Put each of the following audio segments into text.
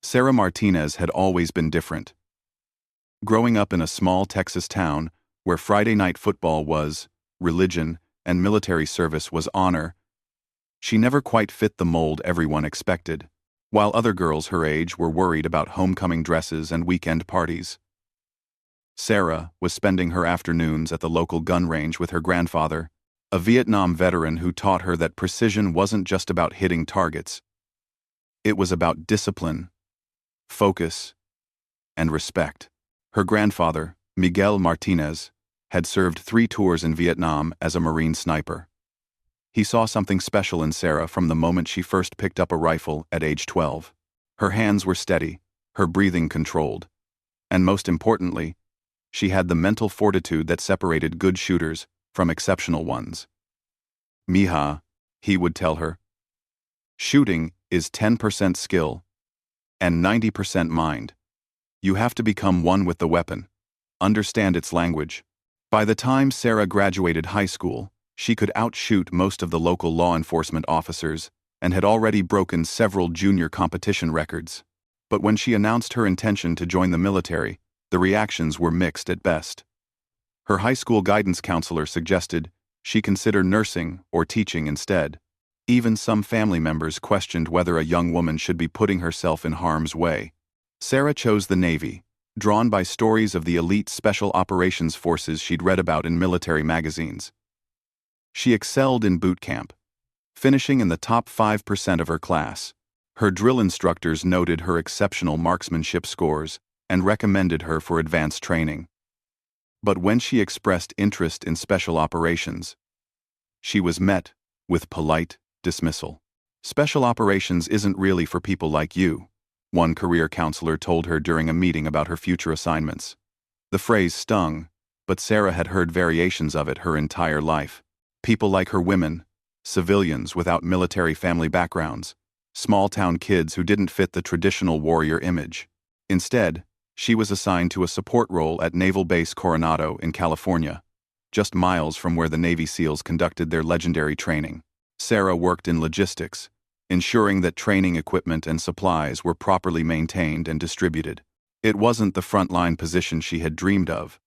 Sarah Martinez had always been different. Growing up in a small Texas town where Friday night football was religion and military service was honor, she never quite fit the mold everyone expected. While other girls her age were worried about homecoming dresses and weekend parties, Sarah was spending her afternoons at the local gun range with her grandfather, a Vietnam veteran who taught her that precision wasn't just about hitting targets. It was about discipline, focus, and respect. Her grandfather, Miguel Martinez, had served 3 tours in Vietnam as a Marine sniper. He saw something special in Sarah from the moment she first picked up a rifle at age 12. Her hands were steady, her breathing controlled, and most importantly, she had the mental fortitude that separated good shooters from exceptional ones. Mija, he would tell her, shooting is 10% skill and 90% mind. You have to become one with the weapon, understand its language. By the time Sarah graduated high school, she could outshoot most of the local law enforcement officers and had already broken several junior competition records. But when she announced her intention to join the military, the reactions were mixed at best. Her high school guidance counselor suggested she consider nursing or teaching instead. Even some family members questioned whether a young woman should be putting herself in harm's way. Sarah chose the Navy, drawn by stories of the elite special operations forces she'd read about in military magazines. She excelled in boot camp, finishing in the top 5% of her class. Her drill instructors noted her exceptional marksmanship scores and recommended her for advanced training. But when she expressed interest in special operations, she was met with polite dismissal. Special operations isn't really for people like you, one career counselor told her during a meeting about her future assignments. The phrase stung, but Sarah had heard variations of it her entire life. People like her women, civilians without military family backgrounds, small-town kids who didn't fit the traditional warrior image. Instead, she was assigned to a support role at Naval Base Coronado in California, just miles from where the Navy SEALs conducted their legendary training. Sarah worked in logistics, ensuring that training equipment and supplies were properly maintained and distributed. It wasn't the frontline position she had dreamed of,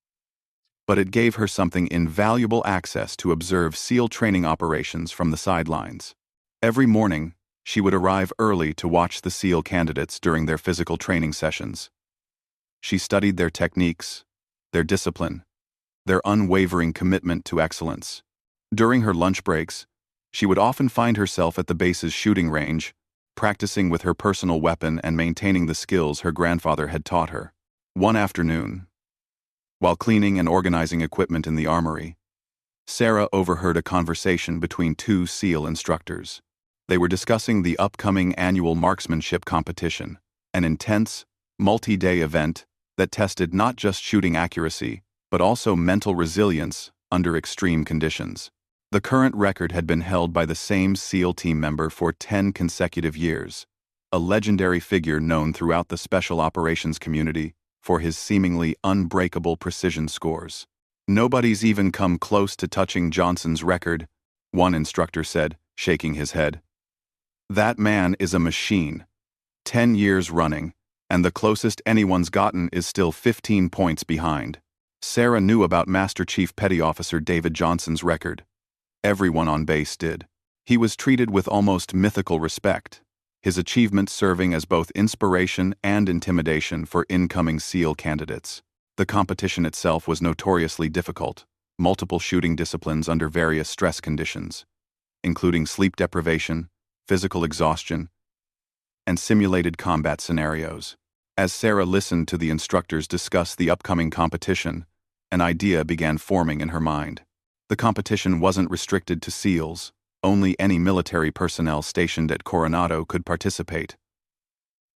but it gave her something invaluable: access to observe SEAL training operations from the sidelines. Every morning, she would arrive early to watch the SEAL candidates during their physical training sessions. She studied their techniques, their discipline, their unwavering commitment to excellence. During her lunch breaks, she would often find herself at the base's shooting range, practicing with her personal weapon and maintaining the skills her grandfather had taught her. One afternoon, while cleaning and organizing equipment in the armory, Sarah overheard a conversation between 2 SEAL instructors. They were discussing the upcoming annual marksmanship competition, an intense, multi-day event that tested not just shooting accuracy, but also mental resilience under extreme conditions. The current record had been held by the same SEAL team member for 10 consecutive years, a legendary figure known throughout the special operations community for his seemingly unbreakable precision scores. "Nobody's even come close to touching Johnson's record," one instructor said, shaking his head. "That man is a machine. 10 years running, and the closest anyone's gotten is still 15 points behind." Sarah knew about Master Chief Petty Officer David Johnson's record. Everyone on base did. He was treated with almost mythical respect, his achievements serving as both inspiration and intimidation for incoming SEAL candidates. The competition itself was notoriously difficult, multiple shooting disciplines under various stress conditions, including sleep deprivation, physical exhaustion, and simulated combat scenarios. As Sarah listened to the instructors discuss the upcoming competition, an idea began forming in her mind. The competition wasn't restricted to SEALs. Only any military personnel stationed at Coronado could participate,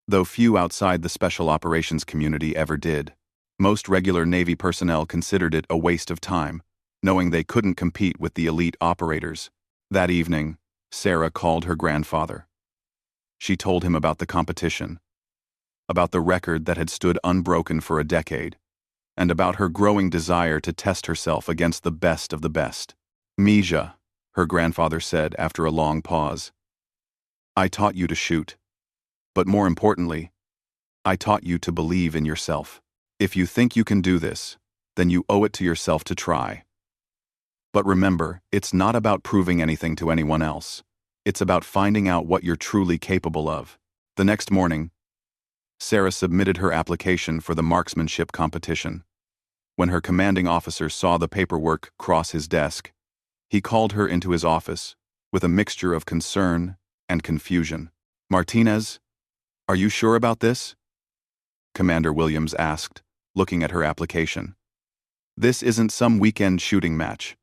though few outside the special operations community ever did. Most regular Navy personnel considered it a waste of time, knowing they couldn't compete with the elite operators. That evening, Sarah called her grandfather. She told him about the competition, about the record that had stood unbroken for a decade, and about her growing desire to test herself against the best of the best. "Mija," her grandfather said after a long pause, "I taught you to shoot. But more importantly, I taught you to believe in yourself. If you think you can do this, then you owe it to yourself to try. But remember, it's not about proving anything to anyone else. It's about finding out what you're truly capable of. The next morning, Sarah submitted her application for the marksmanship competition. When her commanding officer saw the paperwork cross his desk, he called her into his office with a mixture of concern and confusion. "Martinez, are you sure about this?" Commander Williams asked, looking at her application. "This isn't some weekend shooting match.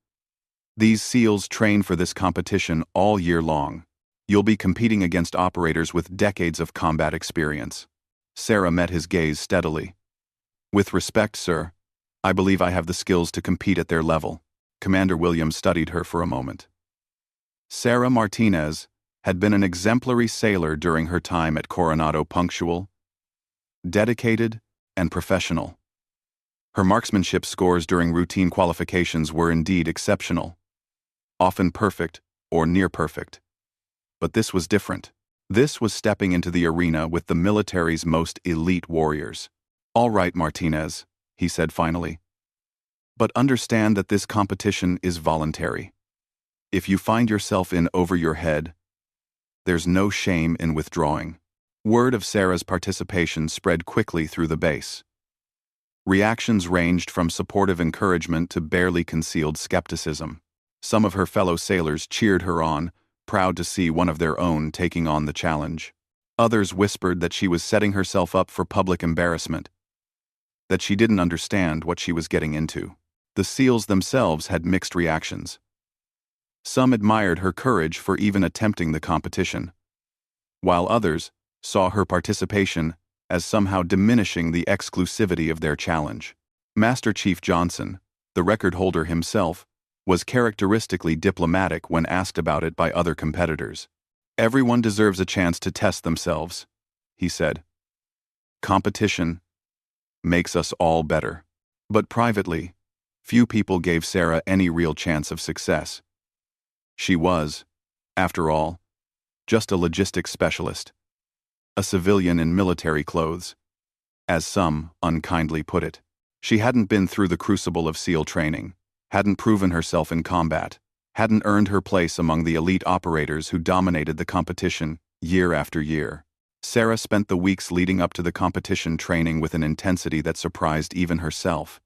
These SEALs train for this competition all year long. You'll be competing against operators with decades of combat experience." Sarah met his gaze steadily. "With respect, sir, I believe I have the skills to compete at their level." Commander Williams studied her for a moment. Sarah Martinez had been an exemplary sailor during her time at Coronado, punctual, dedicated, and professional. Her marksmanship scores during routine qualifications were indeed exceptional, often perfect or near perfect. But this was different. This was stepping into the arena with the military's most elite warriors. "All right, Martinez," he said finally. "But understand that this competition is voluntary. If you find yourself in over your head, there's no shame in withdrawing." Word of Sarah's participation spread quickly through the base. Reactions ranged from supportive encouragement to barely concealed skepticism. Some of her fellow sailors cheered her on, proud to see one of their own taking on the challenge. Others whispered that she was setting herself up for public embarrassment, that she didn't understand what she was getting into. The SEALs themselves had mixed reactions. Some admired her courage for even attempting the competition, while others saw her participation as somehow diminishing the exclusivity of their challenge. Master Chief Johnson, the record holder himself, was characteristically diplomatic when asked about it by other competitors. "Everyone deserves a chance to test themselves," he said. "Competition makes us all better." But privately, few people gave Sarah any real chance of success. She was, after all, just a logistics specialist, a civilian in military clothes, as some unkindly put it. She hadn't been through the crucible of SEAL training, hadn't proven herself in combat, hadn't earned her place among the elite operators who dominated the competition year after year. Sarah spent the weeks leading up to the competition training with an intensity that surprised even herself.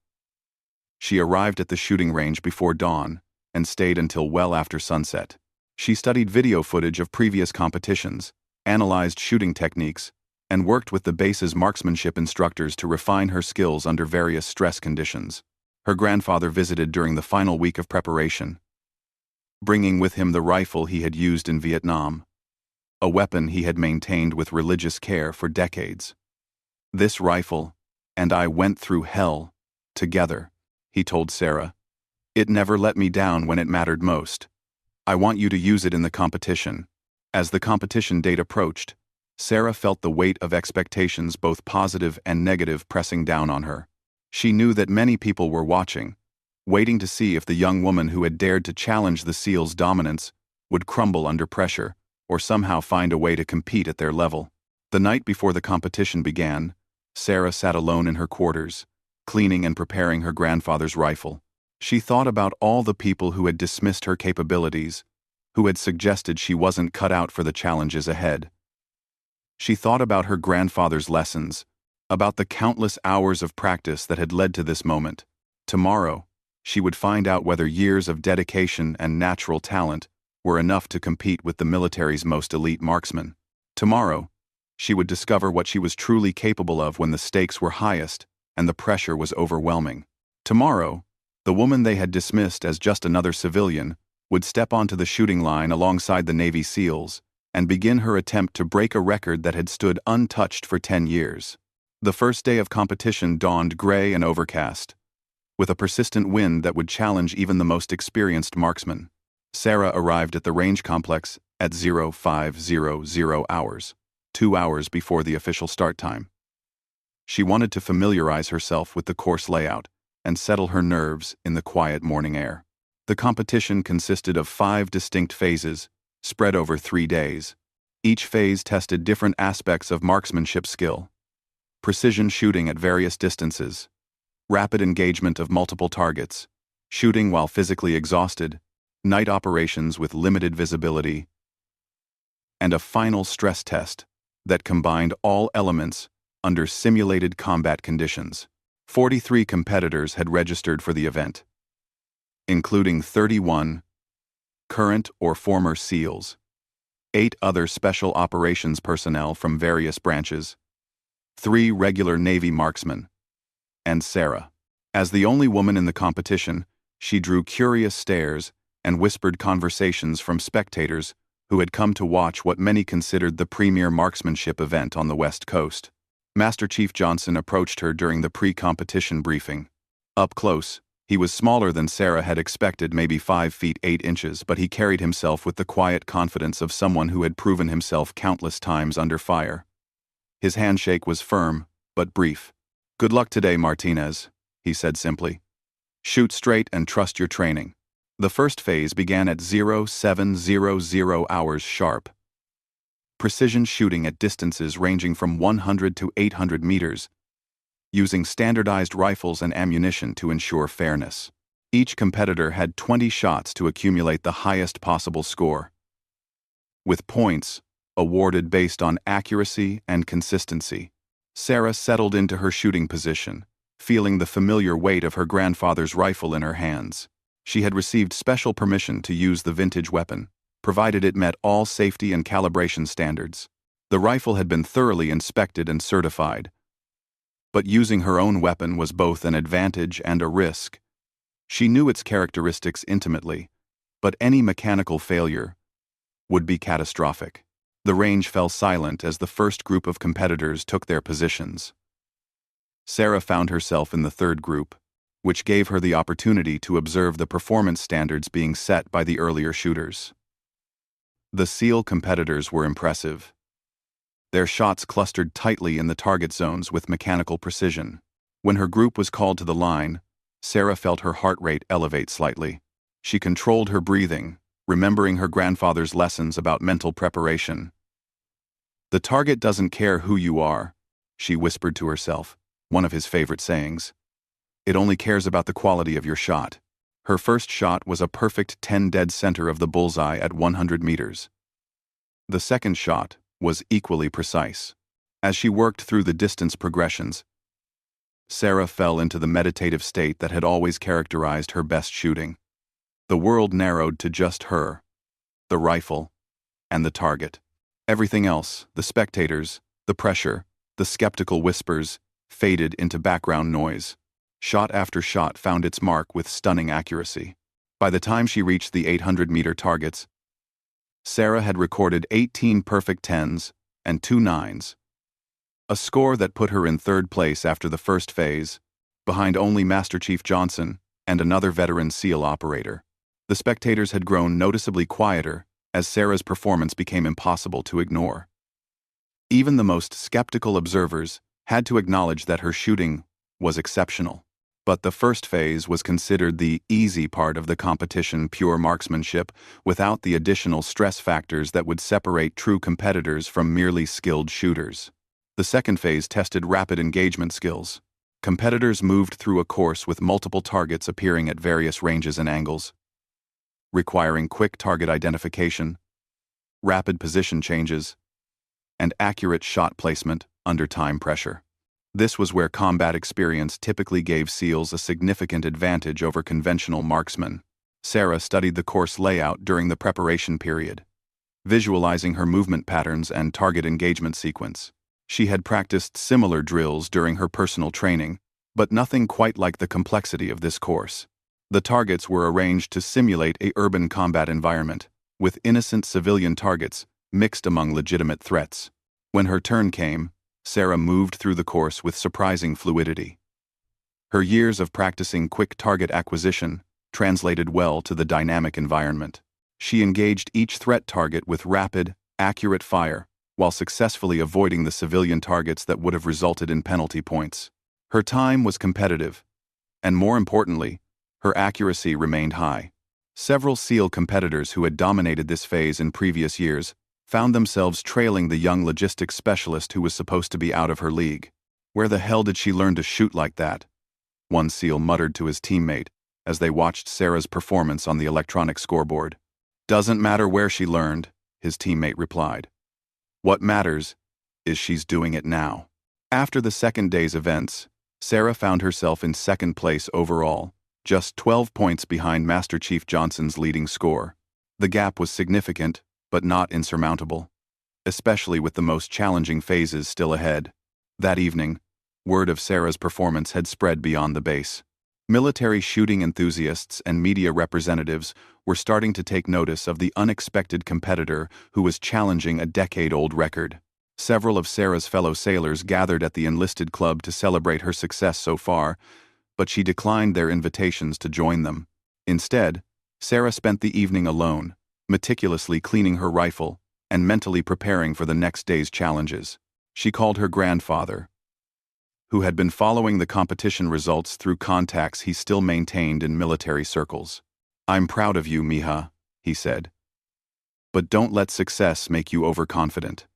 She arrived at the shooting range before dawn and stayed until well after sunset. She studied video footage of previous competitions, analyzed shooting techniques, and worked with the base's marksmanship instructors to refine her skills under various stress conditions. Her grandfather visited during the final week of preparation, bringing with him the rifle he had used in Vietnam, a weapon he had maintained with religious care for decades. "This rifle and I went through hell together," he told Sarah. "It never let me down when it mattered most. I want you to use it in the competition." As the competition date approached, Sarah felt the weight of expectations, both positive and negative, pressing down on her. She knew that many people were watching, waiting to see if the young woman who had dared to challenge the SEALs' dominance would crumble under pressure or somehow find a way to compete at their level. The night before the competition began, Sarah sat alone in her quarters, cleaning and preparing her grandfather's rifle. She thought about all the people who had dismissed her capabilities, who had suggested she wasn't cut out for the challenges ahead. She thought about her grandfather's lessons, about the countless hours of practice that had led to this moment. Tomorrow, she would find out whether years of dedication and natural talent were enough to compete with the military's most elite marksmen. Tomorrow, she would discover what she was truly capable of when the stakes were highest and the pressure was overwhelming. Tomorrow, the woman they had dismissed as just another civilian would step onto the shooting line alongside the Navy SEALs and begin her attempt to break a record that had stood untouched for 10 years. The first day of competition dawned gray and overcast, with a persistent wind that would challenge even the most experienced marksman. Sarah arrived at the range complex at 0500 hours, 2 hours before the official start time. She wanted to familiarize herself with the course layout and settle her nerves in the quiet morning air. The competition consisted of 5 distinct phases, spread over 3 days. Each phase tested different aspects of marksmanship skill. precision shooting at various distances, rapid engagement of multiple targets, shooting while physically exhausted, night operations with limited visibility, and a final stress test that combined all elements under simulated combat conditions. 43 competitors had registered for the event, including 31 current or former SEALs, 8 other special operations personnel from various branches, 3 regular Navy marksmen, and Sarah. As the only woman in the competition, she drew curious stares and whispered conversations from spectators who had come to watch what many considered the premier marksmanship event on the West Coast. Master Chief Johnson approached her during the pre-competition briefing. Up close, he was smaller than Sarah had expected, maybe 5 feet 8 inches, but he carried himself with the quiet confidence of someone who had proven himself countless times under fire. His handshake was firm, but brief. "Good luck today, Martinez," he said simply. "Shoot straight and trust your training." The first phase began at 0700 hours sharp. Precision shooting at distances ranging from 100 to 800 meters, using standardized rifles and ammunition to ensure fairness. Each competitor had 20 shots to accumulate the highest possible score, with points awarded based on accuracy and consistency. Sarah settled into her shooting position, feeling the familiar weight of her grandfather's rifle in her hands. She had received special permission to use the vintage weapon, provided it met all safety and calibration standards. The rifle had been thoroughly inspected and certified, but using her own weapon was both an advantage and a risk. She knew its characteristics intimately, but any mechanical failure would be catastrophic. The range fell silent as the first group of competitors took their positions. Sarah found herself in the third group, which gave her the opportunity to observe the performance standards being set by the earlier shooters. The SEAL competitors were impressive. Their shots clustered tightly in the target zones with mechanical precision. When her group was called to the line, Sarah felt her heart rate elevate slightly. She controlled her breathing, remembering her grandfather's lessons about mental preparation. "The target doesn't care who you are," she whispered to herself, one of his favorite sayings. "It only cares about the quality of your shot." Her first shot was a perfect 10 dead center of the bullseye at 100 meters. The second shot was equally precise. As she worked through the distance progressions, Sarah fell into the meditative state that had always characterized her best shooting. The world narrowed to just her, the rifle, and the target. Everything else, the spectators, the pressure, the skeptical whispers, faded into background noise. Shot after shot found its mark with stunning accuracy. By the time she reached the 800-meter targets, Sarah had recorded 18 perfect 10s and 2 9s, a score that put her in third place after the first phase, behind only Master Chief Johnson and another veteran SEAL operator. The spectators had grown noticeably quieter as Sarah's performance became impossible to ignore. Even the most skeptical observers had to acknowledge that her shooting was exceptional. But the first phase was considered the easy part of the competition, pure marksmanship, without the additional stress factors that would separate true competitors from merely skilled shooters. The second phase tested rapid engagement skills. Competitors moved through a course with multiple targets appearing at various ranges and angles, requiring quick target identification, rapid position changes, and accurate shot placement under time pressure. This was where combat experience typically gave SEALs a significant advantage over conventional marksmen. Sarah studied the course layout during the preparation period, visualizing her movement patterns and target engagement sequence. She had practiced similar drills during her personal training, but nothing quite like the complexity of this course. The targets were arranged to simulate an urban combat environment, with innocent civilian targets mixed among legitimate threats. When her turn came, Sarah moved through the course with surprising fluidity. Her years of practicing quick target acquisition translated well to the dynamic environment. She engaged each threat target with rapid, accurate fire, while successfully avoiding the civilian targets that would have resulted in penalty points. Her time was competitive, and more importantly, her accuracy remained high. Several SEAL competitors who had dominated this phase in previous years found themselves trailing the young logistics specialist who was supposed to be out of her league. Where the hell did she learn to shoot like that? One SEAL muttered to his teammate as they watched Sarah's performance on the electronic scoreboard. Doesn't matter where she learned, his teammate replied. What matters is she's doing it now. After the second day's events, Sarah found herself in second place overall, just 12 points behind Master Chief Johnson's leading score. The gap was significant, but not insurmountable, especially with the most challenging phases still ahead. That evening, word of Sarah's performance had spread beyond the base. Military shooting enthusiasts and media representatives were starting to take notice of the unexpected competitor who was challenging a decade-old record. Several of Sarah's fellow sailors gathered at the enlisted club to celebrate her success so far, but she declined their invitations to join them. Instead, Sarah spent the evening alone, meticulously cleaning her rifle and mentally preparing for the next day's challenges. She called her grandfather, who had been following the competition results through contacts he still maintained in military circles. I'm proud of you, Mija, he said. But don't let success make you overconfident.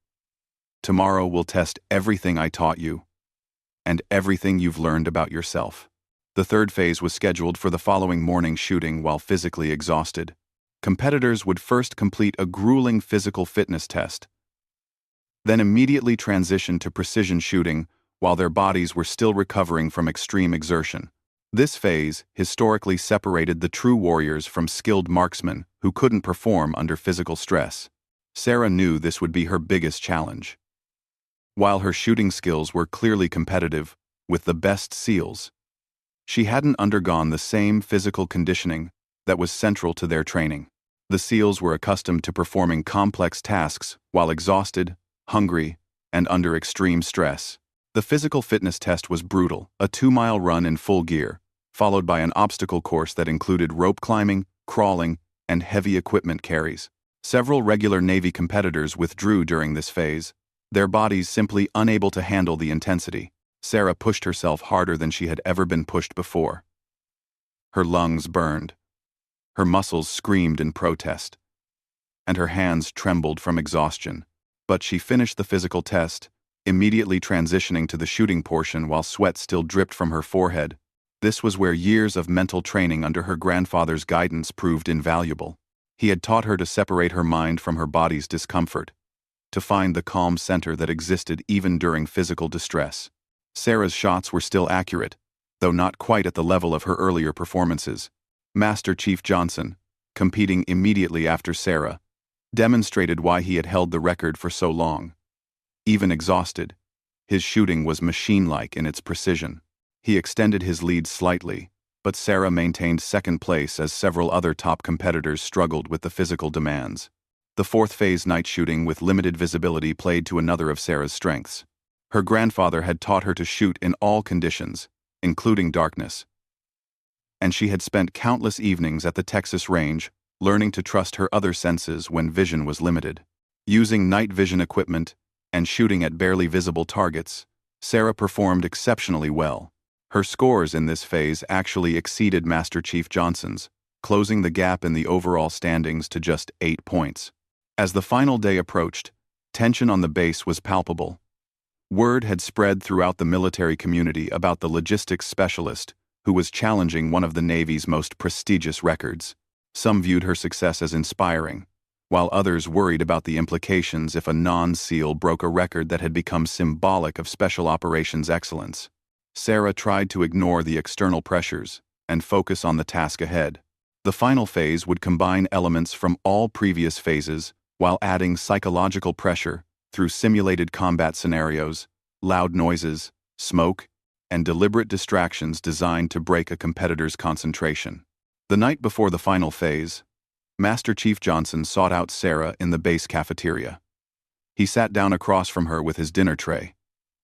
Tomorrow we'll test everything I taught you, and everything you've learned about yourself. The third phase was scheduled for the following morning shooting while physically exhausted. Competitors would first complete a grueling physical fitness test, then immediately transition to precision shooting while their bodies were still recovering from extreme exertion. This phase historically separated the true warriors from skilled marksmen who couldn't perform under physical stress. Sarah knew this would be her biggest challenge. While her shooting skills were clearly competitive with the best SEALs, she hadn't undergone the same physical conditioning that was central to their training. The SEALs were accustomed to performing complex tasks while exhausted, hungry, and under extreme stress. The physical fitness test was brutal, a 2-mile run in full gear, followed by an obstacle course that included rope climbing, crawling, and heavy equipment carries. Several regular Navy competitors withdrew during this phase, their bodies simply unable to handle the intensity. Sarah pushed herself harder than she had ever been pushed before. Her lungs burned, her muscles screamed in protest, and her hands trembled from exhaustion. But she finished the physical test, immediately transitioning to the shooting portion while sweat still dripped from her forehead. This was where years of mental training under her grandfather's guidance proved invaluable. He had taught her to separate her mind from her body's discomfort, to find the calm center that existed even during physical distress. Sarah's shots were still accurate, though not quite at the level of her earlier performances. Master Chief Johnson, competing immediately after Sarah, demonstrated why he had held the record for so long. Even exhausted, his shooting was machine-like in its precision. He extended his lead slightly, but Sarah maintained second place as several other top competitors struggled with the physical demands. The fourth phase night shooting with limited visibility played to another of Sarah's strengths. Her grandfather had taught her to shoot in all conditions, including darkness. And she had spent countless evenings at the Texas range, learning to trust her other senses when vision was limited. Using night vision equipment and shooting at barely visible targets, Sarah performed exceptionally well. Her scores in this phase actually exceeded Master Chief Johnson's, closing the gap in the overall standings to just 8 points. As the final day approached, tension on the base was palpable. Word had spread throughout the military community about the logistics specialist who was challenging one of the Navy's most prestigious records. Some viewed her success as inspiring, while others worried about the implications if a non-SEAL broke a record that had become symbolic of special operations excellence. Sarah tried to ignore the external pressures and focus on the task ahead. The final phase would combine elements from all previous phases while adding psychological pressure through simulated combat scenarios, loud noises, smoke, and deliberate distractions designed to break a competitor's concentration. The night before the final phase, Master Chief Johnson sought out Sarah in the base cafeteria. He sat down across from her with his dinner tray,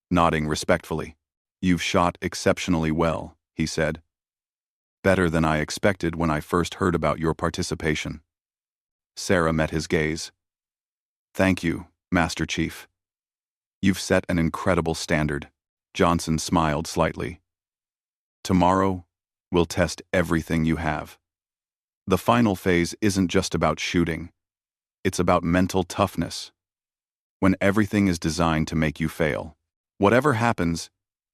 nodding respectfully. "You've shot exceptionally well," he said. "Better than I expected when I first heard about your participation." Sarah met his gaze. "Thank you, Master Chief. You've set an incredible standard." Johnson smiled slightly. "Tomorrow, we'll test everything you have. The final phase isn't just about shooting. It's about mental toughness. When everything is designed to make you fail. Whatever happens,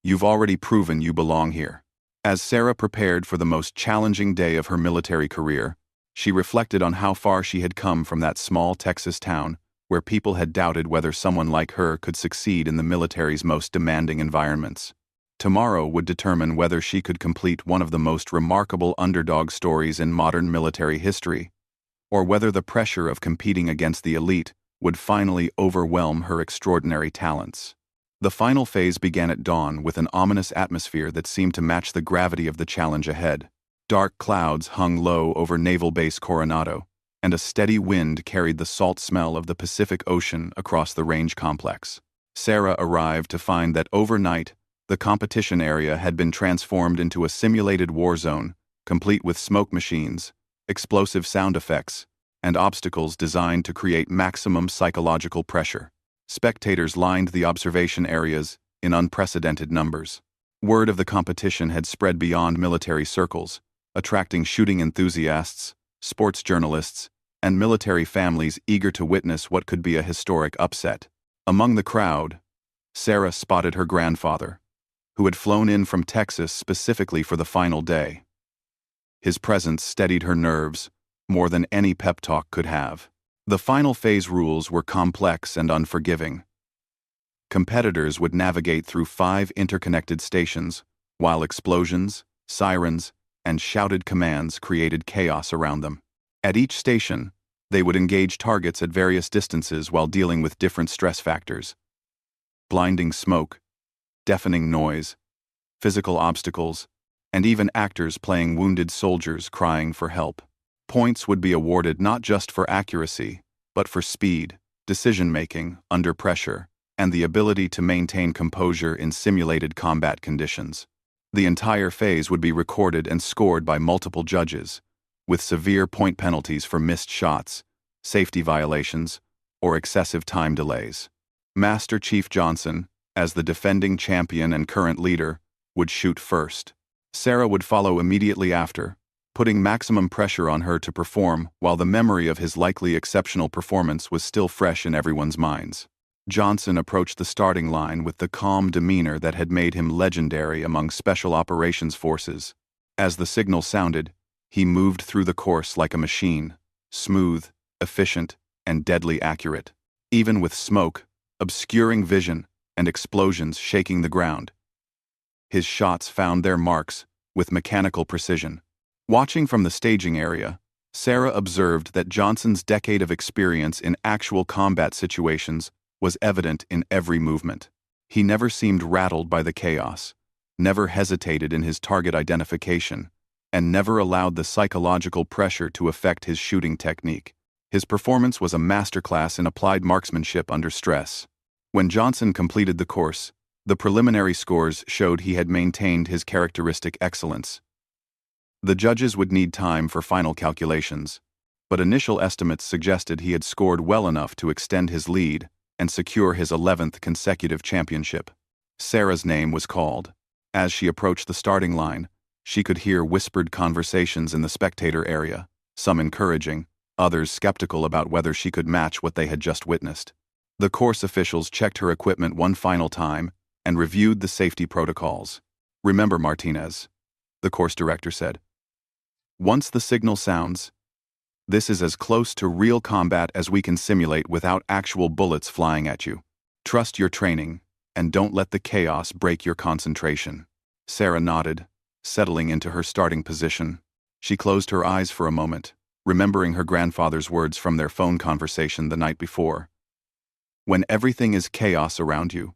You've already proven you belong here. As Sarah prepared for the most challenging day of her military career, she reflected on how far she had come from that small Texas town where people had doubted whether someone like her could succeed in the military's most demanding environments. Tomorrow would determine whether she could complete one of the most remarkable underdog stories in modern military history, or whether the pressure of competing against the elite would finally overwhelm her extraordinary talents. The final phase began at dawn with an ominous atmosphere that seemed to match the gravity of the challenge ahead. Dark clouds hung low over Naval Base Coronado, and a steady wind carried the salt smell of the Pacific Ocean across the range complex. Sarah arrived to find that overnight, the competition area had been transformed into a simulated war zone, complete with smoke machines, explosive sound effects, and obstacles designed to create maximum psychological pressure. Spectators lined the observation areas in unprecedented numbers. Word of the competition had spread beyond military circles, attracting shooting enthusiasts, sports journalists, and military families eager to witness what could be a historic upset. Among the crowd, Sarah spotted her grandfather, who had flown in from Texas specifically for the final day. His presence steadied her nerves more than any pep talk could have. The final phase rules were complex and unforgiving. Competitors would navigate through 5 interconnected stations, while explosions, sirens, and shouted commands created chaos around them. At each station, they would engage targets at various distances while dealing with different stress factors: blinding smoke, deafening noise, physical obstacles, and even actors playing wounded soldiers crying for help. Points would be awarded not just for accuracy, but for speed, decision-making under pressure, and the ability to maintain composure in simulated combat conditions. The entire phase would be recorded and scored by multiple judges, with severe point penalties for missed shots, safety violations, or excessive time delays. Master Chief Johnson, as the defending champion and current leader, would shoot first. Sarah would follow immediately after, putting maximum pressure on her to perform while the memory of his likely exceptional performance was still fresh in everyone's minds. Johnson approached the starting line with the calm demeanor that had made him legendary among Special Operations Forces. As the signal sounded, he moved through the course like a machine, smooth, efficient, and deadly accurate. Even with smoke, obscuring vision, and explosions shaking the ground, his shots found their marks with mechanical precision. Watching from the staging area, Sarah observed that Johnson's decade of experience in actual combat situations was evident in every movement. He never seemed rattled by the chaos, never hesitated in his target identification, and never allowed the psychological pressure to affect his shooting technique. His performance was a masterclass in applied marksmanship under stress. When Johnson completed the course, the preliminary scores showed he had maintained his characteristic excellence. The judges would need time for final calculations, but initial estimates suggested he had scored well enough to extend his lead and secure his 11th consecutive championship. Sarah's name was called. As she approached the starting line, she could hear whispered conversations in the spectator area, some encouraging, others skeptical about whether she could match what they had just witnessed. The course officials checked her equipment one final time and reviewed the safety protocols. "Remember, Martinez," the course director said, "once the signal sounds, this is as close to real combat as we can simulate without actual bullets flying at you. Trust your training, and don't let the chaos break your concentration." Sarah nodded, settling into her starting position. She closed her eyes for a moment, remembering her grandfather's words from their phone conversation the night before. "When everything is chaos around you,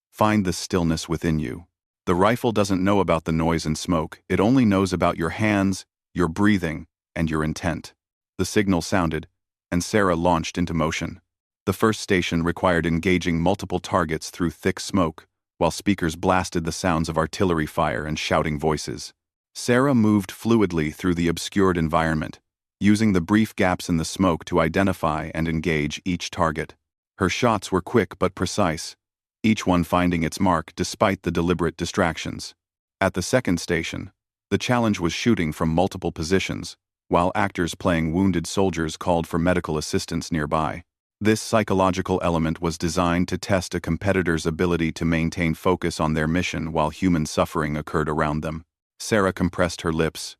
find the stillness within you. The rifle doesn't know about the noise and smoke, it only knows about your hands, your breathing, and your intent." The signal sounded, and Sarah launched into motion. The first station required engaging multiple targets through thick smoke, while speakers blasted the sounds of artillery fire and shouting voices. Sarah moved fluidly through the obscured environment, using the brief gaps in the smoke to identify and engage each target. Her shots were quick but precise, each one finding its mark despite the deliberate distractions. At the second station, the challenge was shooting from multiple positions, while actors playing wounded soldiers called for medical assistance nearby. This psychological element was designed to test a competitor's ability to maintain focus on their mission while human suffering occurred around them. Sarah compressed her lips,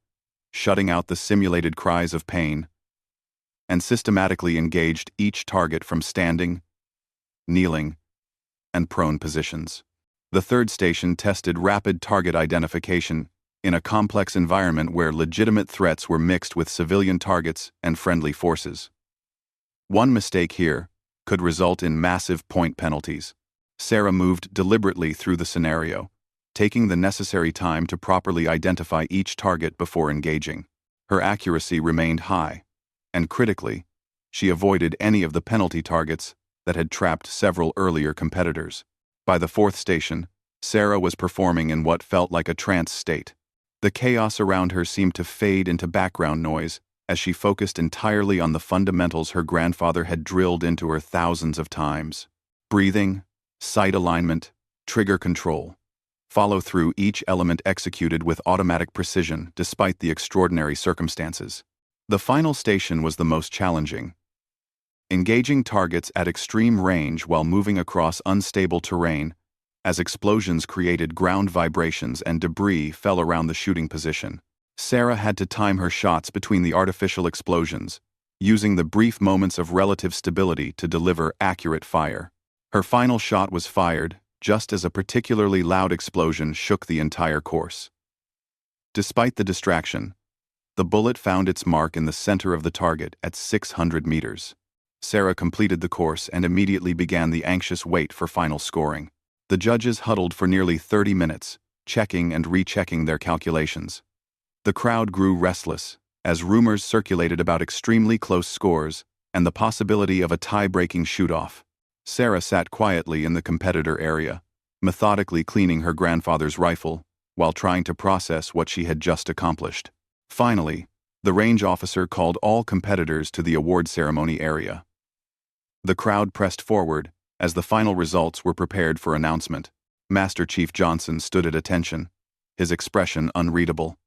shutting out the simulated cries of pain, and systematically engaged each target from standing, kneeling, and prone positions. The third station tested rapid target identification in a complex environment where legitimate threats were mixed with civilian targets and friendly forces. One mistake here could result in massive point penalties. Sarah moved deliberately through the scenario, taking the necessary time to properly identify each target before engaging. Her accuracy remained high, and critically, she avoided any of the penalty targets that had trapped several earlier competitors. By the fourth station, Sarah was performing in what felt like a trance state. The chaos around her seemed to fade into background noise as she focused entirely on the fundamentals her grandfather had drilled into her thousands of times. Breathing, sight alignment, trigger control. Follow through, each element executed with automatic precision despite the extraordinary circumstances. The final station was the most challenging. Engaging targets at extreme range while moving across unstable terrain, as explosions created ground vibrations and debris fell around the shooting position. Sarah had to time her shots between the artificial explosions, using the brief moments of relative stability to deliver accurate fire. Her final shot was fired just as a particularly loud explosion shook the entire course. Despite the distraction, the bullet found its mark in the center of the target at 600 meters. Sarah completed the course and immediately began the anxious wait for final scoring. The judges huddled for nearly 30 minutes, checking and rechecking their calculations. The crowd grew restless as rumors circulated about extremely close scores and the possibility of a tie-breaking shoot-off. Sarah sat quietly in the competitor area, methodically cleaning her grandfather's rifle while trying to process what she had just accomplished. Finally, the range officer called all competitors to the award ceremony area. The crowd pressed forward as the final results were prepared for announcement. Master Chief Johnson stood at attention, his expression unreadable,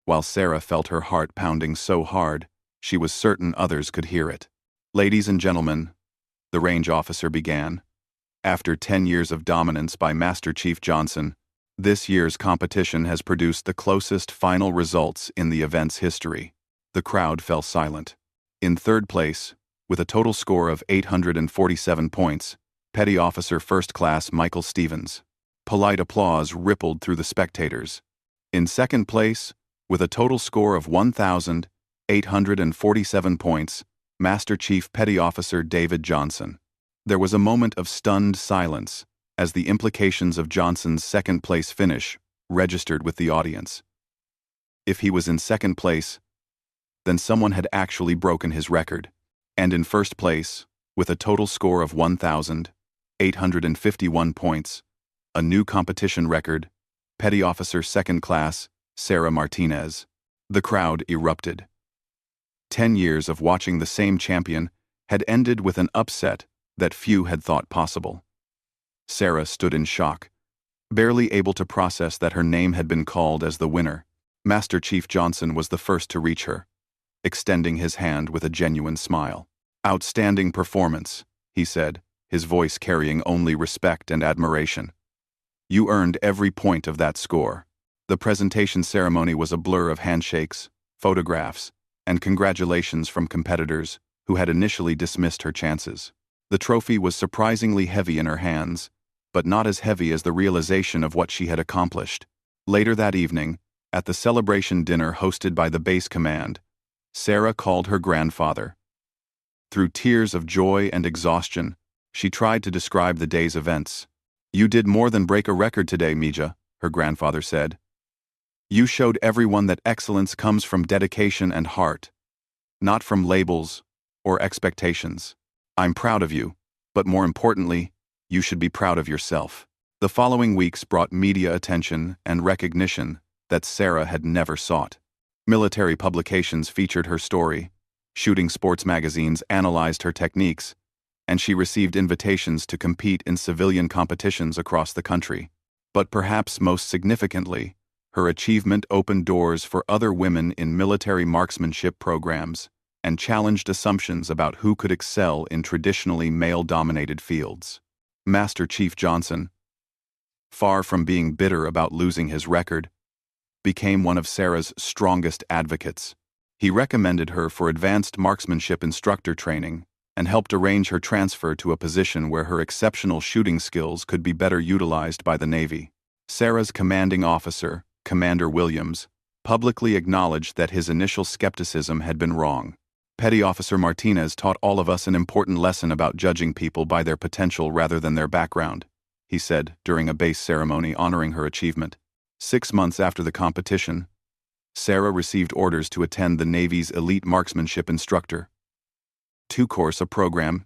while Sarah felt her heart pounding so hard she was certain others could hear it. "Ladies and gentlemen," the range officer began, "after 10 years of dominance by Master Chief Johnson, this year's competition has produced the closest final results in the event's history." The crowd fell silent. In third place, with a total score of 847 points, Petty Officer First Class Michael Stevens. Polite applause rippled through the spectators. In second place, with a total score of 1,847 points, Master Chief Petty Officer David Johnson. There was a moment of stunned silence as the implications of Johnson's second-place finish registered with the audience. If he was in second place, then someone had actually broken his record. And in first place, with a total score of 1,851 points, a new competition record, Petty Officer Second Class Sarah Martinez. The crowd erupted. 10 years of watching the same champion had ended with an upset that few had thought possible. Sarah stood in shock, barely able to process that her name had been called as the winner. Master Chief Johnson was the first to reach her, extending his hand with a genuine smile. "Outstanding performance," he said, his voice carrying only respect and admiration. "You earned every point of that score." The presentation ceremony was a blur of handshakes, photographs, and congratulations from competitors who had initially dismissed her chances. The trophy was surprisingly heavy in her hands, but not as heavy as the realization of what she had accomplished. Later that evening, at the celebration dinner hosted by the base command, Sarah called her grandfather. Through tears of joy and exhaustion, she tried to describe the day's events. "You did more than break a record today, Mija," her grandfather said. "You showed everyone that excellence comes from dedication and heart, not from labels or expectations. I'm proud of you, but more importantly, you should be proud of yourself." The following weeks brought media attention and recognition that Sarah had never sought. Military publications featured her story, shooting sports magazines analyzed her techniques, and she received invitations to compete in civilian competitions across the country. But perhaps most significantly, her achievement opened doors for other women in military marksmanship programs. and challenged assumptions about who could excel in traditionally male-dominated fields. Master Chief Johnson, far from being bitter about losing his record, became one of Sarah's strongest advocates. He recommended her for advanced marksmanship instructor training and helped arrange her transfer to a position where her exceptional shooting skills could be better utilized by the Navy. Sarah's commanding officer, Commander Williams, publicly acknowledged that his initial skepticism had been wrong. Petty Officer Martinez taught all of us an important lesson about judging people by their potential rather than their background, he said during a base ceremony honoring her achievement. 6 months after the competition, Sarah received orders to attend the Navy's elite marksmanship instructor two-course, a program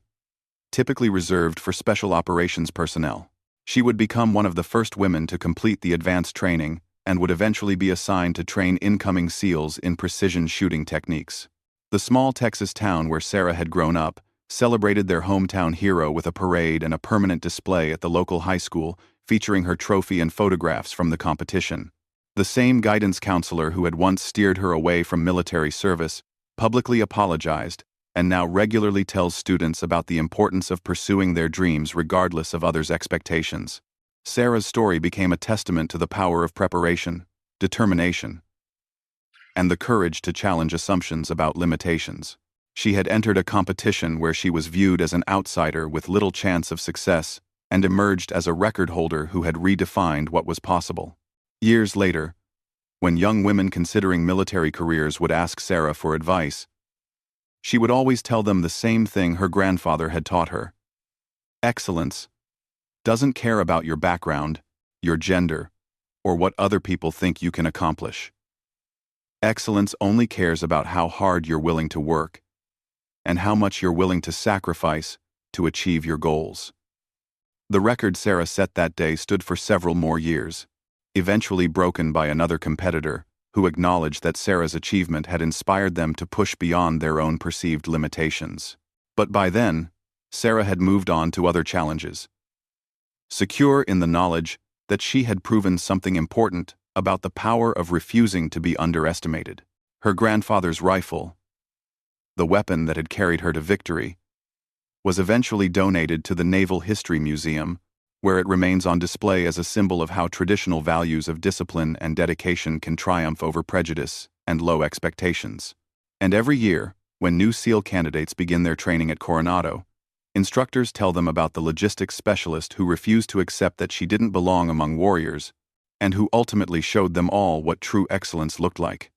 typically reserved for special operations personnel. She would become one of the first women to complete the advanced training and would eventually be assigned to train incoming SEALs in precision shooting techniques. The small Texas town where Sarah had grown up celebrated their hometown hero with a parade and a permanent display at the local high school featuring her trophy and photographs from the competition. The same guidance counselor who had once steered her away from military service publicly apologized and now regularly tells students about the importance of pursuing their dreams regardless of others' expectations. Sarah's story became a testament to the power of preparation, determination, and the courage to challenge assumptions about limitations. She had entered a competition where she was viewed as an outsider with little chance of success and emerged as a record holder who had redefined what was possible. Years later, when young women considering military careers would ask Sarah for advice, she would always tell them the same thing her grandfather had taught her. Excellence doesn't care about your background, your gender, or what other people think you can accomplish. Excellence only cares about how hard you're willing to work and how much you're willing to sacrifice to achieve your goals. The record Sarah set that day stood for several more years, eventually broken by another competitor who acknowledged that Sarah's achievement had inspired them to push beyond their own perceived limitations. But by then, Sarah had moved on to other challenges, secure in the knowledge that she had proven something important about the power of refusing to be underestimated. Her grandfather's rifle, the weapon that had carried her to victory, was eventually donated to the Naval History Museum, where it remains on display as a symbol of how traditional values of discipline and dedication can triumph over prejudice and low expectations. And every year, when new SEAL candidates begin their training at Coronado, instructors tell them about the logistics specialist who refused to accept that she didn't belong among warriors, and who ultimately showed them all what true excellence looked like.